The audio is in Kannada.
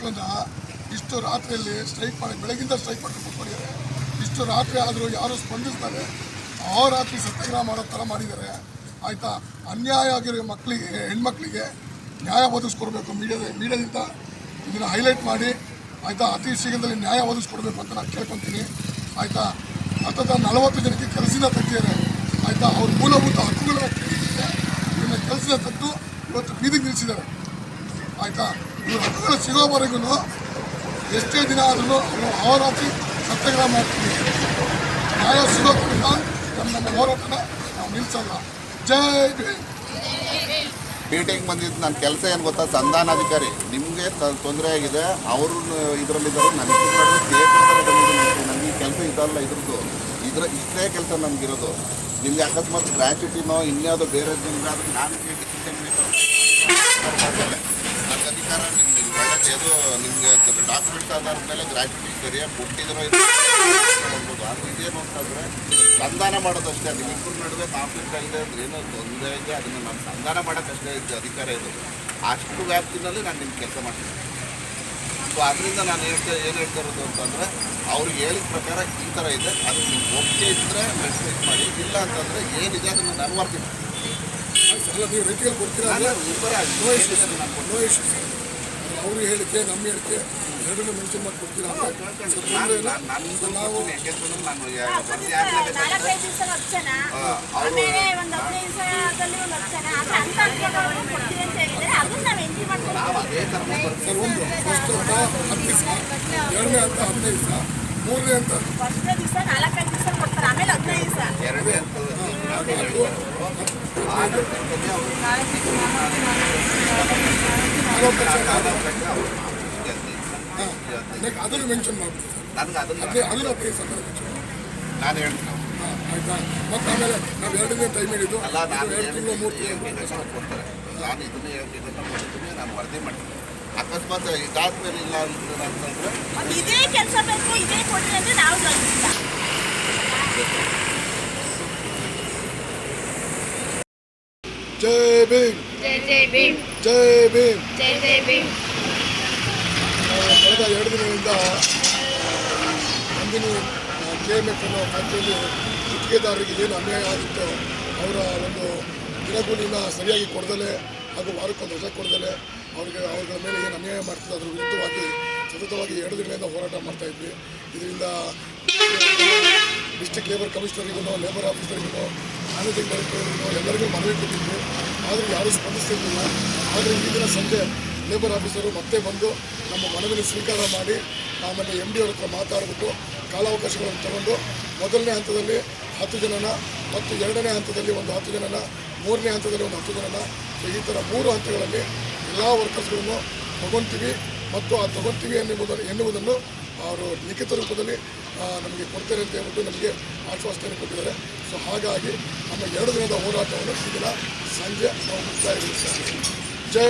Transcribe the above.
ಹಕ್ಕನ್ನು ಇಷ್ಟು ರಾತ್ರಿಯಲ್ಲಿ ಸ್ಟ್ರೈಕ್ ಮಾಡಿ ಬೆಳಗಿಂದ ಸ್ಟ್ರೈಕ್ ಮಾಡಿ ಕೂತ್ಕೊಂಡಿದ್ದಾರೆ. ಇಷ್ಟು ರಾತ್ರಿ ಆದರೂ ಯಾರು ಸ್ಪಂದಿಸ್ತಾರೆ, ರಾತ್ರಿ ಸತ್ಯಾಗ್ರಹ ಮಾಡೋ ಥರ ಮಾಡಿದ್ದಾರೆ. ಆಯಿತಾ, ಅನ್ಯಾಯ ಆಗಿರೋ ಮಕ್ಕಳಿಗೆ, ಹೆಣ್ಮಕ್ಳಿಗೆ ನ್ಯಾಯ ಒದಗಿಸ್ಕೊಡ್ಬೇಕು. ಮೀಡಿಯಾದಿಂದ ಇದನ್ನು ಹೈಲೈಟ್ ಮಾಡಿ ಆಯಿತಾ, ಅತಿ ಶೀಘ್ರದಲ್ಲಿ ನ್ಯಾಯ ಒದಗಿಸ್ಕೊಡ್ಬೇಕು ಅಂತ ನಾನು ಕೇಳ್ಕೊತೀನಿ. ಆಯಿತಾ, ಹತ್ತದ 40 ಜನಕ್ಕೆ ಕೆಲಸದಿಂದ ತೆಗೆದಿದ್ದಾರೆ. ಆಯಿತಾ, ಅವ್ರ ಮೂಲಭೂತ ಹಕ್ಕುಗಳನ್ನ ಕೇಳಿದ್ರೆ ಇದನ್ನು ಕೆಲಸದಿಂದ ತೆಗೆದು ಇವತ್ತು ಬೀದಿಗೆ ನಿಲ್ಲಿಸಿದ್ದಾರೆ. ಆಯಿತಾ, ಇವ್ರ ಹಕ್ಕುಗಳು ಸಿಗೋವರೆಗೂ ಎಷ್ಟೇ ದಿನ ಆದ್ರೂ ರಾತ್ರಿ ಸತ್ಯಾಗ್ರಹ ಮಾಡ್ತೀವಿ. ನ್ಯಾಯ ಸಿಗೋ ತನಕ ನಮ್ಮ ಹೋರಾಟನ ನಾವು ನಿಲ್ಲಿಸಲ್ಲ. ಜೈ ಭೀಮ್. ಮೀಟಿಂಗ್ ಬಂದಿದ್ದು ನನ್ನ ಕೆಲಸ ಏನು ಗೊತ್ತಾ, ಸಂಧಾನಾಧಿಕಾರಿ. ನಿಮಗೆ ತೊಂದರೆ ಆಗಿದೆ, ಅವರು ಇದರಲ್ಲಿದ್ದಾರೆ, ನನಗೆ ನನಗೆ ಕೆಲಸ ಇದಲ್ಲ. ಇಷ್ಟೇ ಕೆಲಸ ನಮಗಿರೋದು. ನಿಮಗೆ ಅಕಸ್ಮಾತ್ ಗ್ರ್ಯಾಚ್ಯುಟಿನೋ ಇನ್ಯಾವುದೋ ಬೇರೆ ಆದರೂ ನಾನು ಡಿಸಿಷನ್ ಅಧಿಕಾರ ನಿಮ್ಗೆ ಒಳ್ಳೆಯದು. ನಿಮಗೆ ಡಾಕ್ಯುಮೆಂಟ್ಸ್ ಆಧಾರದ ಮೇಲೆ ಗ್ರ್ಯಾಚ್ಯುಟಿ ಸರಿಯಾಗಿ ಕೊಟ್ಟಿದ್ರೋ ಇರ್ಬೋದು. ಆದರೆ ಇದೇನು ಅಂತಂದರೆ ಸಂಧಾನ ಮಾಡೋದಷ್ಟೇ. ನಿಮ್ಮಿಬ್ಬರ ನಡುವೆ ಕಾನ್ಫ್ಲಿಕ್ಟ್ ಆಗಿದೆ ಅಂದರೆ ಏನೋ ತೊಂದರೆ ಇದೆ, ಅದನ್ನು ನಾನು ಸಂಧಾನ ಮಾಡೋಕ್ಕಷ್ಟೇ ಅಧಿಕಾರ ಇದು. ಅಷ್ಟು ವ್ಯಾಪ್ತಿನಲ್ಲಿ ನಾನು ನಿಮ್ಮ ಕೆಲಸ ಮಾಡ್ತೀನಿ. ಸೊ ಅದರಿಂದ ನಾನು ಏನು ಹೇಳ್ತಾ ಇರೋದು ಅಂತಂದರೆ, ಅವ್ರಿಗೆ ಹೇಳಿದ ಪ್ರಕಾರ ಈ ಥರ ಇದೆ, ಅದು ನಿಮ್ಗೆ ಒಪ್ಪಿಗೆ ಇದ್ದರೆ ಮೆಸೇಜ್ ಮಾಡಿ, ಇಲ್ಲ ಅಂತಂದರೆ ಏನಿದೆ ಅದನ್ನು ನಾನು ಮಾಡ್ತೀನಿ. ನೀವು ರೇಟಿಯಲ್ಲಿ ಕೊಡ್ತೀರಾ? ಅವ್ರ ಹೇಳಿಕೆ ನಮ್ಮ ಹೇಳಿಕೆ ಎರಡನ್ನೂ ಮೆನ್ಷನ್ ಮಾಡಿ ಕೊಡ್ತೀರಾ? ನಾವು 4-5 ದಿವಸ ಲಕ್ಷಣ, ಆಮೇಲೆ ಒಂದು 15 ದಿವಸದಲ್ಲಿ ಒಂದು ಲಕ್ಷಣ, ಆದರೆ ಅಂತ ಕೊಡ್ತೀವಿ ಅಂತ ಹೇಳಿದರೆ ಅದನ್ನು ನಾವು ಎಂಟ್ರಿ ಮಾಡ್ತೀವಿ. ಒಂದು ಫಸ್ಟ್ ಅಂತ 10 ದಿವಸ, ಎರಡನೇ ಅಂತ 15 ದಿವಸ, ಮೂರನೇ ಅಂತ ಫಸ್ಟ್ನೇ ದಿವಸ 4-5 ದಿವಸ ಕೊಡ್ತಾರೆ, ಆಮೇಲೆ 15 ದಿವಸ. ಅದನ್ನು ಮೆನ್ಷನ್ ಮಾಡ್ಬಿಡಿ. ಅದನ್ನು ನಾನು ಹೇಳ್ತೀನಿ. ಆಯಿತಾ, ಮತ್ತು ಆಮೇಲೆ ನಾವು 2 ದಿನ ಟೈಮ್ ಹೇಳಿದ್ದು, 2 ತಿಂಗಳು 3 ತಿಂಗಳು ಕೊಡ್ತಾರೆ. ನಾನು ಇದನ್ನೇ ಹೇಳ್ತೀನಿ, ನಾನು ವರದಿ ಮಾಡ್ತೀನಿ. ಅಕಸ್ಮಾತ್ ಇದಾದ್ಮೇಲೆ ಇಲ್ಲ ಅಂತಂದರೆ ಇದೇ ಕೆಲಸ ಬೇಕು, ಇದೇ ಕೊಡ್ರಿ ಅಂದರೆ ನಾವು ಜೈ ಭೀಮ್, ಜೈ ಜೈ ಭೀಮ್, ಜೈ ಭೀಮ್, ಜೈ ಜೈ ಭೀಮ್. ಕಳೆದ 2 ದಿನದಿಂದ ನಂದಿನಿ KMF ಅನ್ನೋ ಫ್ಯಾಕ್ಟ್ರಿಯಲ್ಲಿ ಗುತ್ತಿಗೆದಾರರಿಗೆ ಏನು ಅನ್ಯಾಯ ಆಗಿತ್ತು, ಅವರ ಒಂದು ದಿನಗೂಲಿನ ಸರಿಯಾಗಿ ಕೊಡದಲೆ ಹಾಗೂ ವಾರಕ್ಕೊಂದು ರಜೆ ಕೊಡದಲೆ ಅವ್ರಗಳ ಮೇಲೆ ಏನು ಅನ್ಯಾಯ ಮಾಡ್ತಿದ್ದೆ ಅದರ ವಿರುದ್ಧವಾಗಿ ಸತತವಾಗಿ 2 ದಿನಗಳಿಂದ ಹೋರಾಟ ಮಾಡ್ತಾಯಿದ್ವಿ. ಇದರಿಂದ ಡಿಸ್ಟ್ರಿಕ್ಟ್ ಲೇಬರ್ ಕಮಿಷನರಿಗೂ, ಲೇಬರ್ ಆಫೀಸರ್ಗೂ, ಮ್ಯಾನೇಜಿಂಗ್ ಡೈರೆಕ್ಟರ್ಗೂ ಎಲ್ಲರಿಗೂ ಮನವಿ ಕೊಟ್ಟಿದ್ವಿ. ಆದರೂ ಯಾರೂ ಸ್ಪಂದಿಸ್ತಿರಲಿಲ್ಲ. ಆದರೆ ಈ ದಿನ ಸಂಜೆ ಲೇಬರ್ ಆಫೀಸರು ಮತ್ತೆ ಬಂದು ನಮ್ಮ ಮನವಿನ ಸ್ವೀಕಾರ ಮಾಡಿ ಆಮೇಲೆ MD ಅವ್ರ ಹತ್ರ ಮಾತಾಡಿಬಿಟ್ಟು ಕಾಲಾವಕಾಶಗಳನ್ನು ತಗೊಂಡು ಮೊದಲನೇ ಹಂತದಲ್ಲಿ 10 ಜನನ ಮತ್ತು ಎರಡನೇ ಹಂತದಲ್ಲಿ ಒಂದು 10 ಜನನ, ಮೂರನೇ ಹಂತದಲ್ಲಿ ಒಂದು 10 ಜನನ, ಸೊ ಈ ಥರ 3 ಹಂತಗಳಲ್ಲಿ ಎಲ್ಲ ವರ್ಕರ್ಸ್ಗಳನ್ನು ತಗೊಳ್ತೀವಿ ಮತ್ತು ಆ ತಗೊಳ್ತೀವಿ ಎನ್ನುವುದನ್ನು ಅವರು ಲಿಖಿತ ರೂಪದಲ್ಲಿ ನಮಗೆ ಕೊಡ್ತಾರೆ ಅಂತ ಹೇಳ್ಬಿಟ್ಟು ನಮಗೆ ಆಶ್ವಾಸನೆ ಕೊಟ್ಟಿದ್ದಾರೆ. ಸೊ ಹಾಗಾಗಿ ನಮ್ಮ 2 ದಿನದ ಹೋರಾಟವನ್ನು ಈ ದಿನ ಸಂಜೆ ನಾವು ಮುಕ್ತಾಯಗೊಳಿಸ್ತೇವೆ. ಜೈ